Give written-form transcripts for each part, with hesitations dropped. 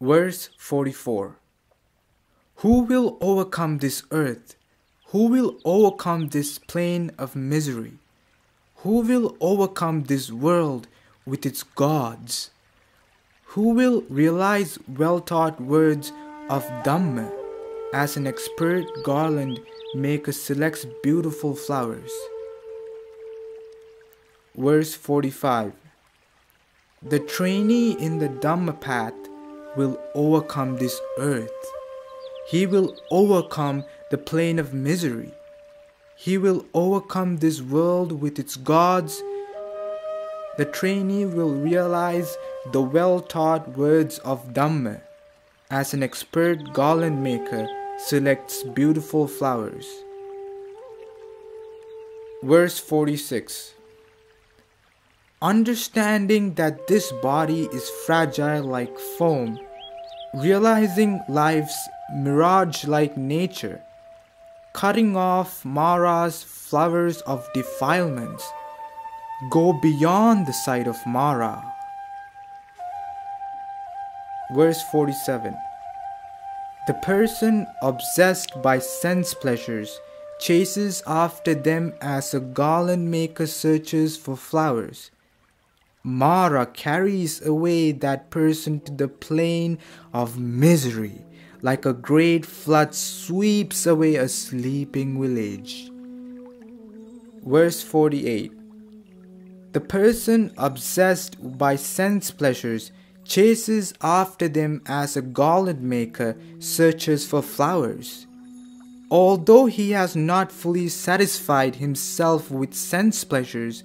Verse 44. Who will overcome this earth? Who will overcome this plain of misery? Who will overcome this world with its gods? Who will realize well-taught words of Dhamma as an expert garland maker selects beautiful flowers? Verse 45. The trainee in the Dhammapada will overcome this earth. He will overcome the plain of misery. He will overcome this world with its gods. The trainee will realize the well-taught words of Dhamma as an expert garland maker selects beautiful flowers. Verse 46. Understanding that this body is fragile like foam, realizing life's mirage-like nature, cutting off Mara's flowers of defilements, go beyond the sight of Mara. Verse 47. The person obsessed by sense pleasures chases after them as a garland maker searches for flowers. Mara carries away that person to the plain of misery, like a great flood sweeps away a sleeping village. Verse 48. The person obsessed by sense pleasures chases after them as a garland maker searches for flowers. Although he has not fully satisfied himself with sense pleasures,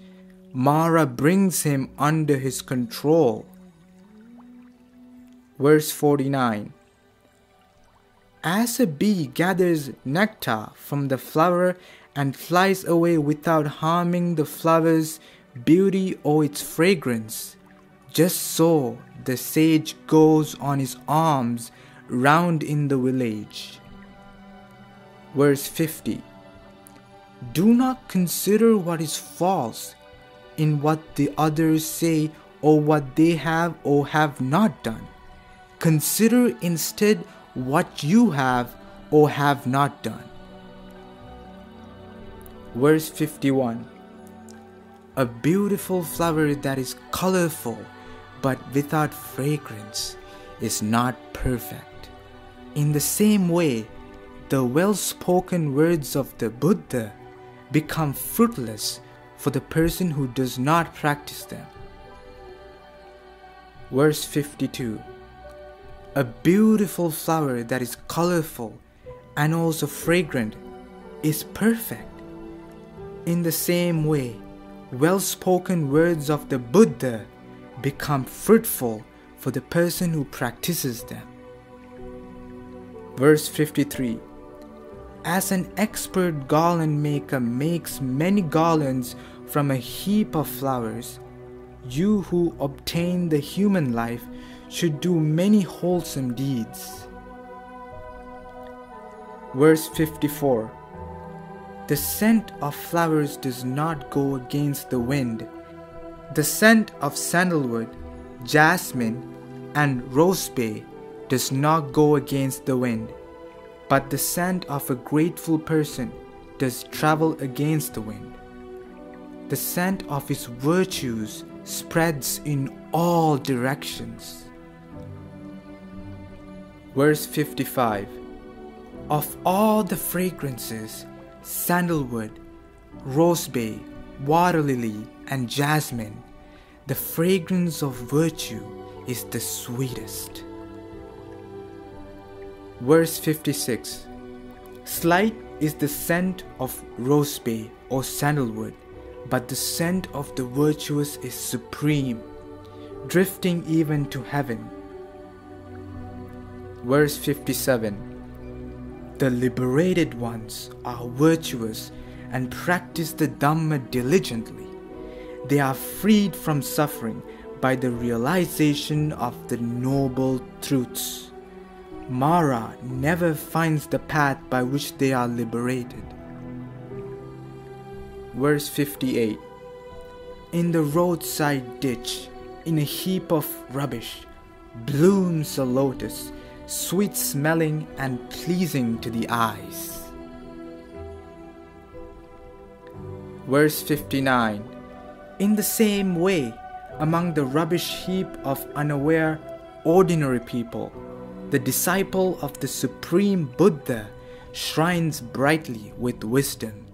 Mara brings him under his control. Verse 49. As a bee gathers nectar from the flower and flies away without harming the flower's beauty or its fragrance, just so the sage goes on his arms round in the village. Verse 50. Do not consider what is false in what the others say or what they have or have not done. Consider instead what you have or have not done. Verse 51. A beautiful flower that is colorful but without fragrance is not perfect. In the same way, the well-spoken words of the Buddha become fruitless for the person who does not practice them. Verse 52. A beautiful flower that is colorful and also fragrant is perfect. In the same way, well-spoken words of the Buddha become fruitful for the person who practices them. Verse 53. As an expert garland maker makes many garlands from a heap of flowers, you who obtain the human life should do many wholesome deeds. Verse 54. The scent of flowers does not go against the wind. The scent of sandalwood, jasmine, and rosebay does not go against the wind. But the scent of a grateful person does travel against the wind. The scent of his virtues spreads in all directions. Verse 55. Of all the fragrances, sandalwood, rosebay, water lily, and jasmine, the fragrance of virtue is the sweetest. Verse 56. Slight is the scent of rosebay or sandalwood, but the scent of the virtuous is supreme, drifting even to heaven. Verse 57. The liberated ones are virtuous and practice the Dhamma diligently. They are freed from suffering by the realization of the noble truths. Mara never finds the path by which they are liberated. Verse 58. In the roadside ditch, in a heap of rubbish, blooms a lotus, sweet-smelling and pleasing to the eyes. Verse 59. In the same way, among the rubbish heap of unaware, ordinary people, the disciple of the Supreme Buddha shines brightly with wisdom,